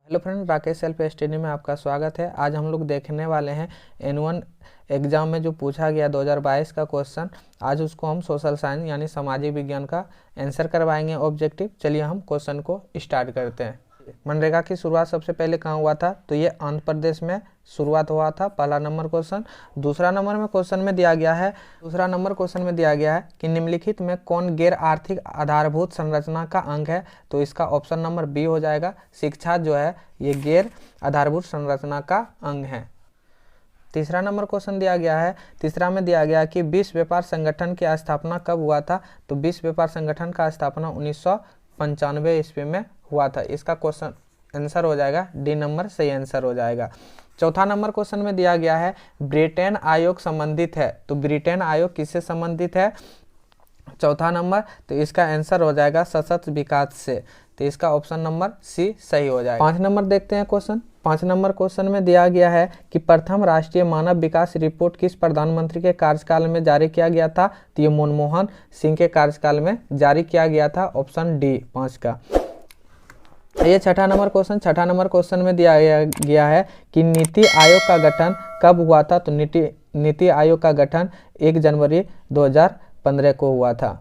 Hello friend, Rakesh self study में आपका स्वागत है। आज हम लोग देखने वाले हैं N1 एग्जाम में जो पूछा गया 2022 का क्वेश्चन। आज उसको हम सोशल साइंस यानी सामाजिक विज्ञान का आंसर करवाएंगे ऑब्जेक्टिव। चलिए हम क्वेश्चन को स्टार्ट करते हैं। मनरेगा की शुरुआत सबसे पहले कहाँ हुआ था? तो ये आंध्र प्रदेश में शुरुआत हुआ था। पहला नंबर क्वेश्चन। दूसरा नंबर क्वेश्चन में दिया गया है कि निम्नलिखित में कौन गैर आर्थिक आधारभूत संरचना का अंग है? तो इसका ऑप्शन नंबर बी हो जाएगा। शिक्षा जो है ये गैर आधारभूत संरचना का अंग है। तीसरा नंबर क्वेश्चन दिया गया है। तीसरा में दिया गया कि विश्व व्यापार संगठन की स्थापना कब हुआ था? तो विश्व व्यापार संगठन का स्थापना 1995 ईस्वी में हुआ था। इसका क्वेश्चन आंसर हो जाएगा डी नंबर, सही आंसर हो जाएगा। चौथा नंबर क्वेश्चन में दिया गया है ब्रिटेन आयोग संबंधित है। तो ब्रिटेन आयोग किससे संबंधित है? चौथा नंबर, तो इसका आंसर हो जाएगा सशक्त विकास से। तो इसका ऑप्शन नंबर सी सही हो जाएगा। 5 नंबर देखते हैं क्वेश्चन। 5 नंबर क्वेश्चन में दिया गया है कि प्रथम राष्ट्रीय मानव विकास रिपोर्ट किस प्रधानमंत्री के कार्यकाल में जारी किया गया था? तो ये मनमोहन सिंह के कार्यकाल में जारी किया गया था। ऑप्शन डी 5 का। ये छठा नंबर क्वेश्चन में दिया गया है कि नीति आयोग का गठन कब हुआ था? तो नीति आयोग का गठन 1 जनवरी 2015 को हुआ था।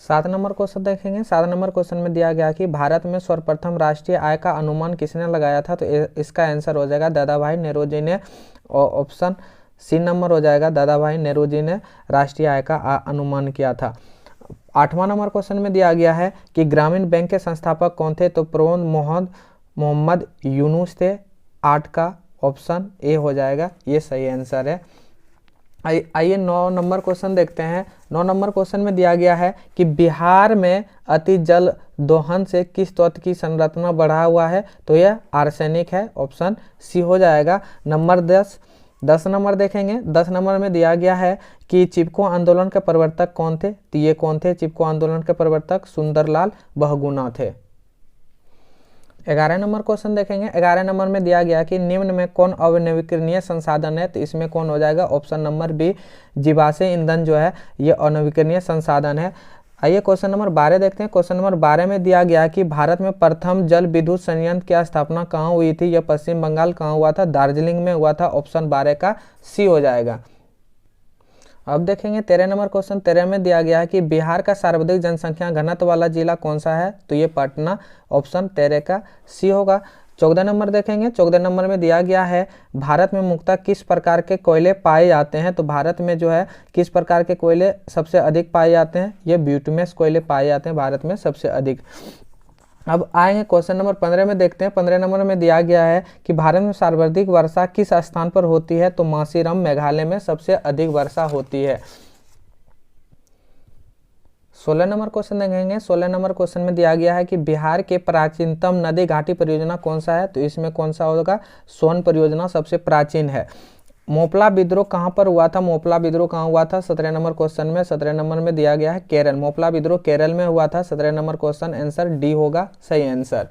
7 नंबर क्वेश्चन देखेंगे। 7 नंबर क्वेश्चन में दिया गया कि भारत में सर्वप्रथम राष्ट्रीय आय का अनुमान किसने लगाया था? तो इसका आंसर हो जाएगा दादाभाई नेहरू ने। ऑप्शन सी नंबर हो जाएगा, दादाभाई नेहरू जी ने राष्ट्रीय आय का अनुमान किया था। 8वां नंबर क्वेश्चन में दिया गया है कि ग्रामीण बैंक के संस्थापक कौन थे? तो प्रबंध मोहम्मद यूनुस थे। 8 का ऑप्शन ए हो जाएगा, ये सही आंसर है। आइए 9 नंबर क्वेश्चन देखते हैं। 9 नंबर क्वेश्चन में दिया गया है कि बिहार में अति जल दोहन से किस तत्व की संरचना बढ़ा हुआ है? तो यह आर्सेनिक है। ऑप्शन सी हो जाएगा। नंबर 10 नंबर देखेंगे। 10 नंबर में दिया गया है कि चिपको आंदोलन के प्रवर्तक कौन थे? तो ये कौन थे चिपको आंदोलन के प्रवर्तक? सुंदरलाल बहुगुणा थे। 11 नंबर क्वेश्चन देखेंगे। 11 नंबर में दिया गया कि निम्न में कौन अनवीकरणीय संसाधन है? तो इसमें कौन हो जाएगा? ऑप्शन नंबर बी, जीवाश्म ईंधन जो है ये अनवीकरणीय संसाधन है। आइए क्वेश्चन नंबर 12 देखते हैं। क्वेश्चन नंबर 12 में दिया गया कि भारत में प्रथम जल विद्युत संयंत्र की स्थापना कहाँ हुई थी? यह पश्चिम बंगाल कहाँ हुआ था? दार्जिलिंग में हुआ था। ऑप्शन 12 का सी हो जाएगा। अब देखेंगे 13 नंबर क्वेश्चन। 13 में दिया गया है कि बिहार का सर्वाधिक जनसंख्या घनत्व वाला जिला कौन सा है? तो ये पटना। ऑप्शन 13 का सी होगा। 14 नंबर देखेंगे। 14 नंबर में दिया गया है भारत में मुख्यतः किस प्रकार के कोयले पाए जाते हैं? तो भारत में जो है किस प्रकार के कोयले सबसे अधिक पाए जाते हैं? ये ब्यूटमेस कोयले पाए जाते हैं भारत में सबसे अधिक। अब आएंगे क्वेश्चन नंबर 15 में देखते हैं। 15 नंबर में दिया गया है कि भारत में सर्वाधिक वर्षा किस स्थान पर होती है? तो मासीराम मेघालय में सबसे अधिक वर्षा होती है। 16 नंबर क्वेश्चन देखेंगे। 16 नंबर क्वेश्चन में दिया गया है कि बिहार के प्राचीनतम नदी घाटी परियोजना कौन सा है? तो इसमें कौन सा होगा? सोन परियोजना सबसे प्राचीन है। मोपला विद्रोह कहाँ पर हुआ था? मोपला विद्रोह कहाँ हुआ था? 17 नंबर क्वेश्चन में। 17 नंबर में दिया गया है केरल। मोपला विद्रोह केरल में हुआ था। 17 नंबर क्वेश्चन आंसर डी होगा, सही आंसर।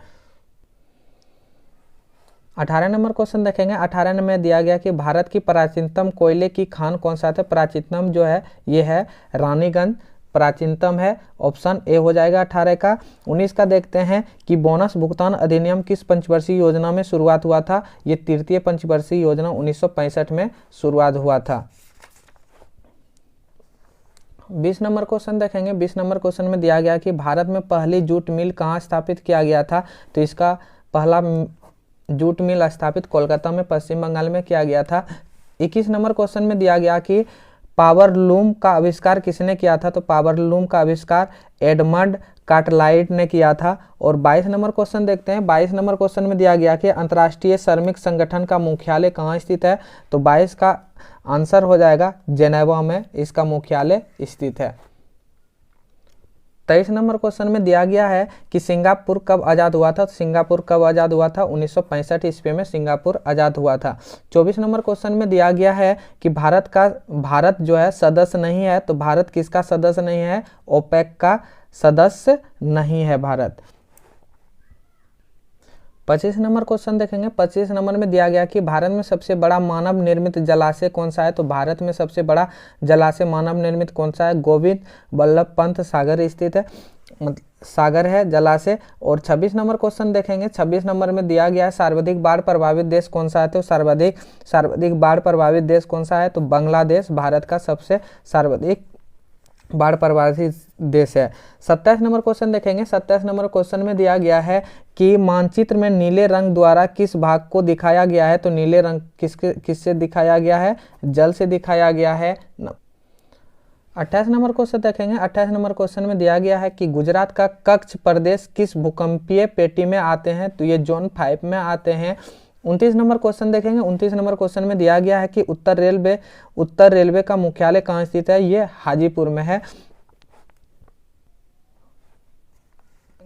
18 नंबर क्वेश्चन देखेंगे। 18 में दिया गया कि भारत की प्राचीनतम कोयले की खान कौन सा था? प्राचीनतम जो है ये है रानीगंज प्राचीनतम है। ऑप्शन ए हो जाएगा 18 का। 19 का देखते हैं कि बोनस भुगतान अधिनियम किस पंचवर्षीय योजना में शुरुआत हुआ था? ये तृतीय पंचवर्षीय योजना 1965 में शुरुआत हुआ था। 20 नंबर क्वेश्चन देखेंगे। 20 नंबर क्वेश्चन में दिया गया कि भारत में पहली जूट मिल कहाँ स्थापित किया गया था? तो इसका पहला जूट मिल स्थापित कोलकाता में पश्चिम बंगाल में किया गया था। 21 नंबर क्वेश्चन में दिया गया कि पावर लूम का आविष्कार किसने किया था? तो पावर लूम का आविष्कार एडमंड कार्टलाइट ने किया था। और 22 नंबर क्वेश्चन देखते हैं। 22 नंबर क्वेश्चन में दिया गया कि अंतर्राष्ट्रीय श्रमिक संगठन का मुख्यालय कहाँ स्थित है? तो 22 का आंसर हो जाएगा जेनेवा में इसका मुख्यालय स्थित है। 23 नंबर क्वेश्चन में दिया गया है कि सिंगापुर कब आज़ाद हुआ था? तो सिंगापुर कब आज़ाद हुआ था? 1965 ईस्वी में सिंगापुर आज़ाद हुआ था। 24 नंबर क्वेश्चन में दिया गया है कि भारत जो है सदस्य नहीं है। तो भारत किसका सदस्य नहीं है? ओपेक का सदस्य नहीं है भारत। 25 नंबर क्वेश्चन देखेंगे। 25 नंबर में दिया गया कि भारत में सबसे बड़ा मानव निर्मित जलाशय कौन सा है? तो भारत में सबसे बड़ा जलाशय मानव निर्मित कौन सा है? गोविंद बल्लभ पंत सागर स्थित है। सागर है, जलाशय। और 26 नंबर क्वेश्चन देखेंगे। 26 नंबर में दिया गया है सर्वाधिक बाढ़ प्रभावित देश कौन सा है, तो सर्वाधिक बाढ़ प्रभावित देश कौन सा है, तो बांग्लादेश भारत का सबसे सर्वाधिक बाढ़ प्रभावित देश है। 27 नंबर क्वेश्चन देखेंगे। 27 नंबर क्वेश्चन में दिया गया है कि मानचित्र में नीले रंग द्वारा किस भाग को दिखाया गया है, तो नीले रंग किससे दिखाया गया है, जल से दिखाया गया है। 28 नंबर क्वेश्चन देखेंगे। 28 नंबर क्वेश्चन में दिया गया है कि गुजरात का कच्छ प्रदेश किस भूकंपीय पेटी में आते हैं, तो ये जोन 5 में आते हैं। 29 नंबर क्वेश्चन देखेंगे। 29 नंबर क्वेश्चन में दिया गया है कि उत्तर रेलवे का मुख्यालय कहाँ स्थित है, ये हाजीपुर में है।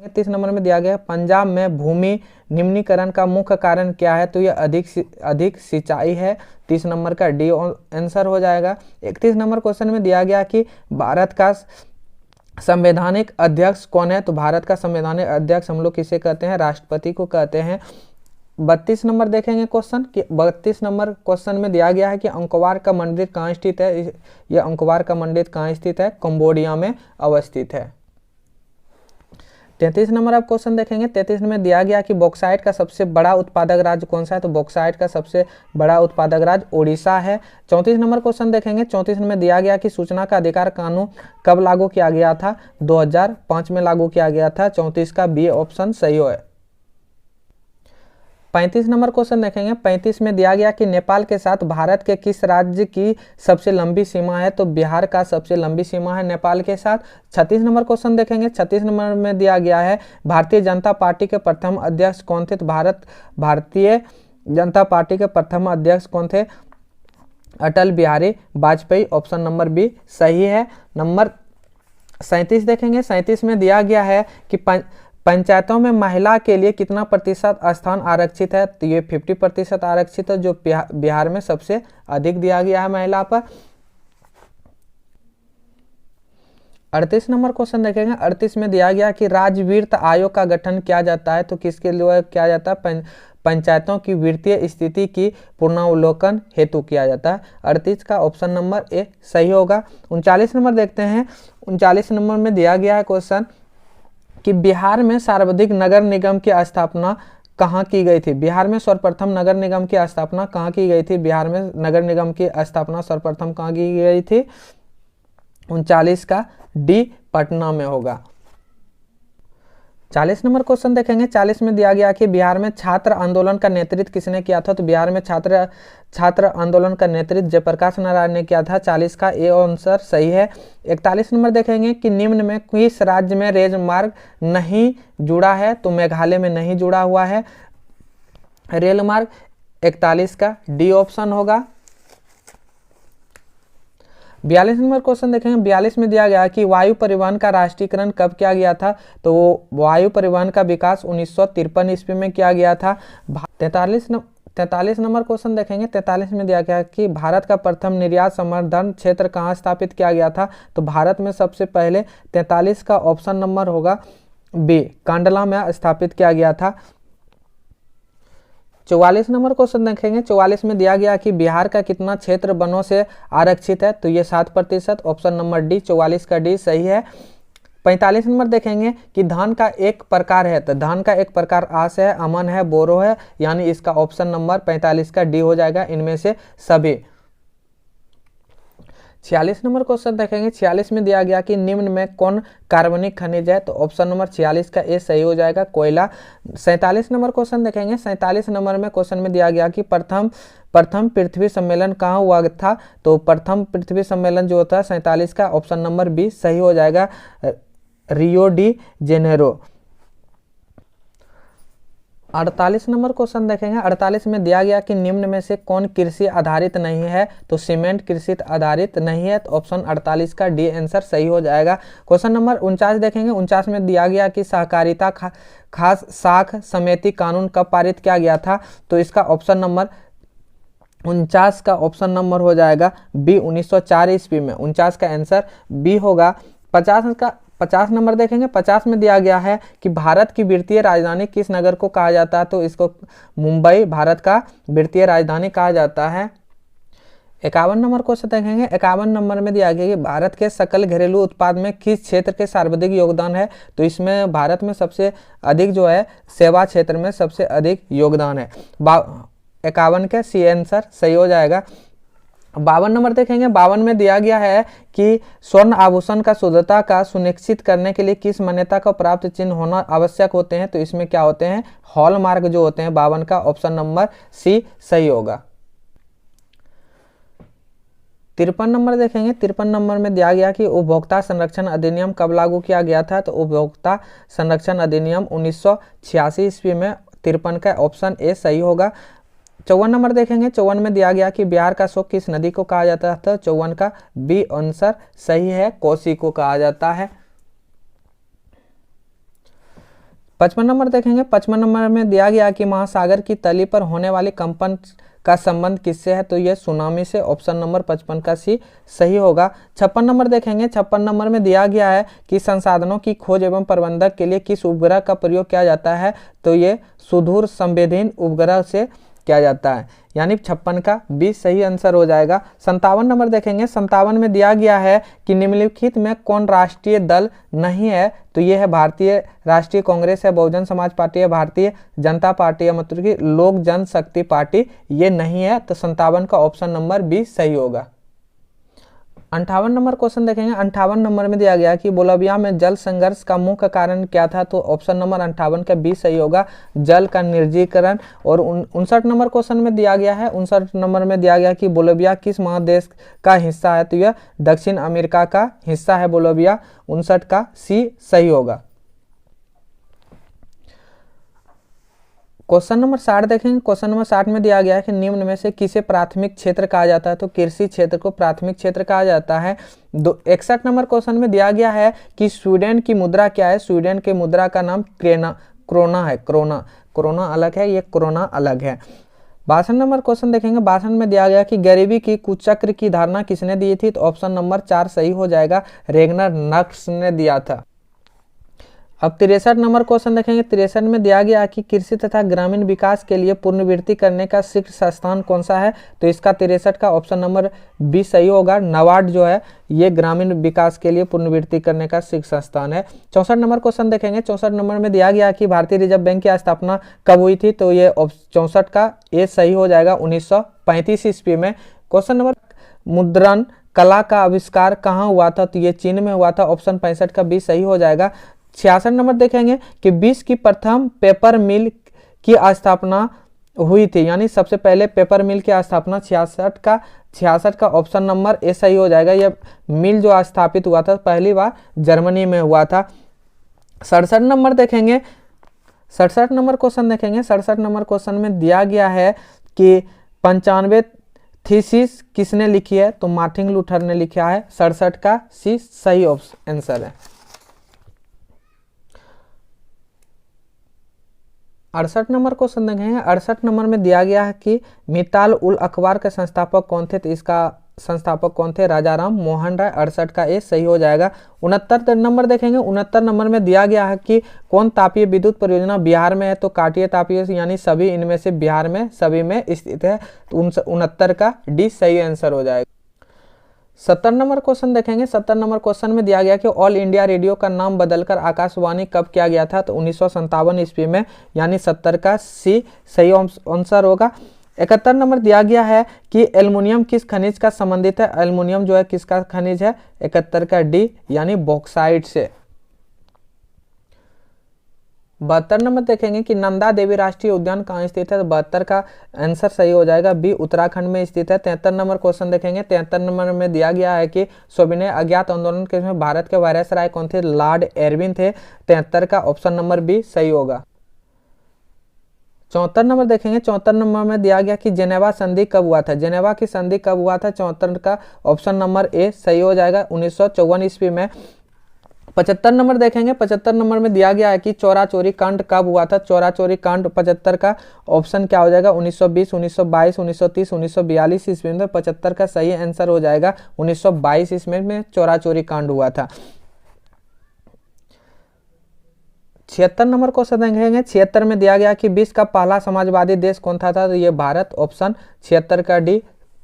30 नंबर में दिया गया पंजाब में भूमि निम्नीकरण का मुख्य कारण क्या है, तो ये अधिक सिंचाई है। 30 नंबर का डी आंसर हो जाएगा। 31 नंबर क्वेश्चन में दिया गया कि भारत का संवैधानिक अध्यक्ष कौन है, तो भारत का संवैधानिक अध्यक्ष हम लोग किसे कहते हैं, राष्ट्रपति को कहते हैं। 32 नंबर देखेंगे क्वेश्चन कि 32 नंबर क्वेश्चन में दिया गया है कि अंकोवार का मंदिर कहाँ स्थित है, यह अंकोवार का मंदिर कहाँ स्थित है, कंबोडिया में अवस्थित है। 33 नंबर आप क्वेश्चन देखेंगे। 33 में दिया गया कि बॉक्साइट का सबसे बड़ा उत्पादक राज्य कौन सा है, तो बॉक्साइट का सबसे बड़ा उत्पादक राज्य ओडिशा है। 34 नंबर क्वेश्चन देखेंगे। 34 में दिया गया कि सूचना का अधिकार कानून कब लागू किया गया था, 2005 में लागू किया गया था। 34 का बी ऑप्शन सही है। 35 नंबर क्वेश्चन देखेंगे। 35 में दिया गया कि नेपाल के साथ भारत के किस राज्य की सबसे लंबी सीमा है, तो बिहार का सबसे लंबी सीमा है नेपाल के साथ। 36 नंबर क्वेश्चन देखेंगे। 36 नंबर में दिया गया है भारतीय जनता पार्टी के प्रथम अध्यक्ष कौन थे, तो भारतीय जनता पार्टी के प्रथम अध्यक्ष कौन थे, Atal Bihari Vajpayee. Option number B सही है। नंबर 37 देखेंगे। 37 में दिया गया है कि पंचायतों में महिला के लिए कितना प्रतिशत स्थान आरक्षित है, तो ये 50% आरक्षित है, जो बिहार में सबसे अधिक दिया गया है महिला पर। 38 नंबर क्वेश्चन देखेंगे। 38 में दिया गया कि राज्य वित्त आयोग का गठन किया जाता है, तो किसके लिए किया जाता है, पंचायतों की वित्तीय स्थिति की पुनरावलोकन हेतु किया जाता है। 38 का ऑप्शन नंबर ए सही होगा। 39 नंबर देखते हैं। 39 नंबर में दिया गया है क्वेश्चन कि बिहार में सर्वाधिक नगर निगम की स्थापना कहाँ की गई थी, बिहार में सर्वप्रथम नगर निगम की स्थापना कहाँ की गई थी, बिहार में नगर निगम की स्थापना सर्वप्रथम कहाँ की गई थी। 39 का डी पटना में होगा। 40 नंबर क्वेश्चन देखेंगे। 40 में दिया गया कि बिहार में छात्र आंदोलन का नेतृत्व किसने किया था, तो बिहार में छात्र आंदोलन का नेतृत्व जयप्रकाश नारायण ने किया था। 40 का ए आंसर सही है। 41 नंबर देखेंगे कि निम्न में किस राज्य में रेल मार्ग नहीं जुड़ा है, तो मेघालय में नहीं जुड़ा हुआ है रेल मार्ग। 41 का डी ऑप्शन होगा। 42 नंबर क्वेश्चन देखेंगे। 42 में दिया गया कि वायु परिवहन का राष्ट्रीयकरण कब किया गया था, तो वायु परिवहन का विकास 1953 ईस्वी में किया गया था। 43 नंबर क्वेश्चन देखेंगे। 43 में दिया गया कि भारत का प्रथम निर्यात संवर्धन क्षेत्र कहाँ स्थापित किया गया था, तो भारत में सबसे पहले 43 का ऑप्शन नंबर होगा बी, कांडला में स्थापित किया गया था। 44 नंबर क्वेश्चन देखेंगे। 44 में दिया गया कि बिहार का कितना क्षेत्र वनों से आरक्षित है, तो ये 7%। ऑप्शन नंबर डी, 44 का डी सही है। 45 नंबर देखेंगे कि धान का एक प्रकार है, तो धान का एक प्रकार आस है, अमन है, बोरो है, यानी इसका ऑप्शन नंबर 45 का डी हो जाएगा, इनमें से सभी। 46 नंबर क्वेश्चन देखेंगे। 46 में दिया गया कि निम्न में कौन कार्बनिक खनिज है, तो ऑप्शन नंबर 46 का ए सही हो जाएगा, कोयला। 47 नंबर क्वेश्चन देखेंगे। 47 नंबर में क्वेश्चन में दिया गया कि प्रथम पृथ्वी सम्मेलन कहाँ हुआ था, तो प्रथम पृथ्वी सम्मेलन जो होता है 47 का ऑप्शन नंबर बी सही हो जाएगा, Rio de Janeiro. 48 number question देखेंगे। 48 में दिया गया कि निम्न में से कौन कृषि आधारित नहीं है, तो सीमेंट कृषि आधारित नहीं है, तो ऑप्शन 48 का डी आंसर सही हो जाएगा। क्वेश्चन नंबर 49 देखेंगे। 49 में दिया गया कि सहकारिता खास साख समिति कानून कब पारित किया गया था, तो इसका ऑप्शन नंबर 49 का ऑप्शन नंबर हो जाएगा बी, 1904 ईस्वी में। 49 का आंसर बी होगा। 50 नंबर देखेंगे। 50 में दिया गया है कि भारत की वित्तीय राजधानी किस नगर को कहा जाता है, तो इसको मुंबई भारत का वित्तीय राजधानी कहा जाता है। 51 नंबर क्वेश्चन देखेंगे। 51 नंबर में दिया गया कि भारत के सकल घरेलू उत्पाद में किस क्षेत्र के सर्वाधिक योगदान है, तो इसमें भारत में सबसे अधिक जो है सेवा क्षेत्र में सबसे अधिक योगदान है। 51 का सी आंसर सही हो जाएगा। 52 नंबर देखेंगे। 52 में दिया गया है कि स्वर्ण आभूषण का शुद्धता का सुनिश्चित करने के लिए किस मान्यता का प्राप्त चिन्ह होना आवश्यक होते हैं, तो इसमें क्या होते हैं, हॉलमार्क जो होते हैं। 52 का ऑप्शन नंबर सी सही होगा। 53 नंबर देखेंगे। 53 नंबर में दिया गया कि उपभोक्ता संरक्षण अधिनियम कब लागू किया गया था, तो उपभोक्ता संरक्षण अधिनियम 1986 ईस्वी में। 53 का ऑप्शन ए सही होगा। 54 नंबर देखेंगे। 54 में दिया गया कि बिहार का शोक किस नदी को कहा जाता था, 54 का बी आंसर सही है, कोसी को कहा जाता है। 55 नंबर देखेंगे। 55 नंबर में दिया गया कि महासागर की तली पर होने वाली कंपन का संबंध किससे है, तो यह सुनामी से। ऑप्शन नंबर 55 का सी सही होगा। 56 नंबर देखेंगे। 56 नंबर में दिया गया है कि संसाधनों की खोज एवं प्रबंधन के लिए किस उपग्रह का प्रयोग किया जाता है, तो ये सुदूर संवेदीन उपग्रह से किया जाता है, यानी 56 का बी सही आंसर हो जाएगा। 57 नंबर देखेंगे। 57 में दिया गया है कि निम्नलिखित में कौन राष्ट्रीय दल नहीं है, तो ये है भारतीय राष्ट्रीय कांग्रेस है, बहुजन समाज पार्टी है, भारतीय जनता पार्टी है, मतलब कि लोक जनशक्ति पार्टी, ये नहीं है, तो 57 का ऑप्शन नंबर बी सही होगा। 58 नंबर क्वेश्चन देखेंगे। 58 नंबर में दिया गया कि बोलिविया में जल संघर्ष का मुख्य कारण क्या था, तो ऑप्शन नंबर 58 का बी सही होगा, जल का निर्जलीकरण। और 59 नंबर क्वेश्चन में दिया गया है। 59 नंबर में दिया गया कि बोलिविया किस महादेश का हिस्सा है, तो यह दक्षिण अमेरिका का हिस्सा है बोलिविया। 59 का सी सही होगा। क्वेश्चन नंबर 60 देखेंगे। क्वेश्चन नंबर 60 में दिया गया है कि निम्न में से किसे प्राथमिक क्षेत्र कहा जाता है, तो कृषि क्षेत्र को प्राथमिक क्षेत्र कहा जाता है। 61 नंबर क्वेश्चन में दिया गया है कि स्वीडन की मुद्रा क्या है, स्वीडन के मुद्रा का नाम क्रोना है। क्रोना अलग है, ये क्रोना अलग है। 62 नंबर क्वेश्चन देखेंगे। 62 में दिया गया कि गरीबी की कुचक्र की धारणा किसने दी थी, तो ऑप्शन नंबर 4 सही हो जाएगा, रेगनर नक्स ने दिया था। अब 63 नंबर क्वेश्चन देखेंगे। 63 में दिया गया कि कृषि तथा ग्रामीण विकास के लिए पुनर्वृत्ति करने का शीर्ष संस्थान कौन सा है, तो इसका 63 का ऑप्शन नंबर बी सही होगा, नाबार्ड जो है ये ग्रामीण विकास के लिए पुनर्वृत्ति करने का शीर्ष संस्थान है। 64 नंबर क्वेश्चन देखेंगे। 64 नंबर में दिया गया कि भारतीय रिजर्व बैंक की स्थापना कब हुई थी, तो ये 64 का ए सही हो जाएगा, 1935 ईस्वी में। क्वेश्चन नंबर मुद्रण कला का आविष्कार कहाँ हुआ था, तो ये चीन में हुआ था, ऑप्शन 65 का बी सही हो जाएगा। 66 नंबर देखेंगे कि विश्व की प्रथम पेपर मिल की स्थापना हुई थी, यानी सबसे पहले पेपर मिल की स्थापना 66 का ऑप्शन नंबर ए सही हो जाएगा। यह मिल जो स्थापित हुआ था पहली बार जर्मनी में हुआ था। 67 नंबर देखेंगे। 67 नंबर क्वेश्चन देखेंगे। 67 नंबर क्वेश्चन में दिया गया है कि 95 थीसिस किसने लिखी है, तो मार्टिन लूथर ने लिखा है। 67 का सी सही आंसर है। 68 नंबर क्वेश्चन देखेंगे। 68 नंबर में दिया गया है कि मिताल उल अखबार के संस्थापक कौन थे, तो इसका संस्थापक कौन थे, राजाराम मोहन राय। 68 का ए सही हो जाएगा। 69 नंबर देखेंगे। 69 नंबर में दिया गया है कि कौन तापीय विद्युत परियोजना बिहार में है, तो काटिया तापीय, यानी सभी इनमें से बिहार में सभी में स्थित है, तो 69 का डी सही आंसर हो जाएगा। 70 नंबर क्वेश्चन देखेंगे। 70 नंबर क्वेश्चन में दिया गया कि ऑल इंडिया रेडियो का नाम बदलकर आकाशवाणी कब किया गया था, तो 1957 ईस्वी में, यानी 70 का सी सही आंसर होगा। 71 नंबर दिया गया है कि एल्युमिनियम किस खनिज का संबंधित है, एल्युमिनियम जो है किसका खनिज है, 71 का डी यानी बॉक्साइट से। 72 नंबर देखेंगे कि नंदा देवी राष्ट्रीय उद्यान कहाँ स्थित है, तो 72 का आंसर सही हो जाएगा, बी उत्तराखंड में स्थित है। 73 नंबर क्वेश्चन देखेंगे। 73 नंबर में दिया गया है कि सविनय अज्ञात आंदोलन के में भारत के वायसराय कौन थे, लॉर्ड एरविन थे। 73 का ऑप्शन नंबर बी सही होगा। 74 नंबर देखेंगे। 74 नंबर में दिया गया कि जेनेवा संधि कब हुआ था, जेनेवा की संधि कब हुआ था, 74 का ऑप्शन नंबर ए सही हो जाएगा, 1954 ईस्वी में। 75 नंबर देखेंगे। 75 नंबर में दिया गया है कि चौरा चोरी कांड कब हुआ था, चौरा चोरी कांड 75 का ऑप्शन क्या हो जाएगा, 1920, 1922, 1930, 1942 ईस्वी में। 75 का सही आंसर हो जाएगा, 1922 ईस्वी में चौरा चोरी कांड हुआ था। 76 नंबर क्वेश्चन देखेंगे। 76 में दिया गया कि विश्व का पहला समाजवादी देश कौन था, तो ये भारत, ऑप्शन 76 का डी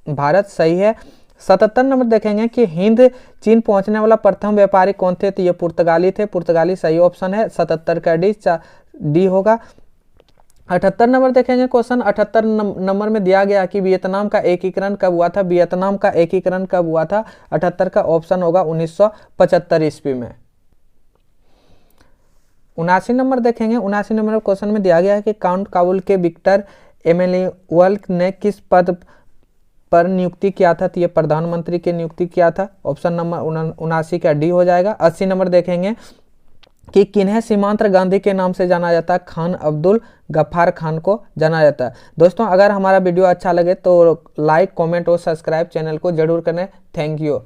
भारत सही है। 77 नंबर देखेंगे कि हिंद चीन पहुंचने वाला प्रथम व्यापारी कौन थे, तो ये पुर्तगाली थे। पुर्तगाली सही ऑप्शन है, 77 का डी होगा। 78 नंबर देखेंगे क्वेश्चन। 78 नंबर में दिया गया कि वियतनाम का एकीकरण कब हुआ था। वियतनाम का एकीकरण कब हुआ था, 78 का ऑप्शन होगा 1975 ईस्वी में। 79 नंबर देखेंगे। 79 नंबर क्वेश्चन में दिया गया है कि काउंट काबुल के विक्टर एमेनुअल ने किस पद पर नियुक्ति किया था, तो ये प्रधानमंत्री की नियुक्ति किया था। ऑप्शन नंबर 79 का डी हो जाएगा। 80 नंबर देखेंगे कि किन्हें सीमांतर गांधी के नाम से जाना जाता है। खान अब्दुल गफ्फार खान को जाना जाता है। दोस्तों अगर हमारा वीडियो अच्छा लगे तो लाइक, कमेंट और सब्सक्राइब चैनल को जरूर करें। Thank you.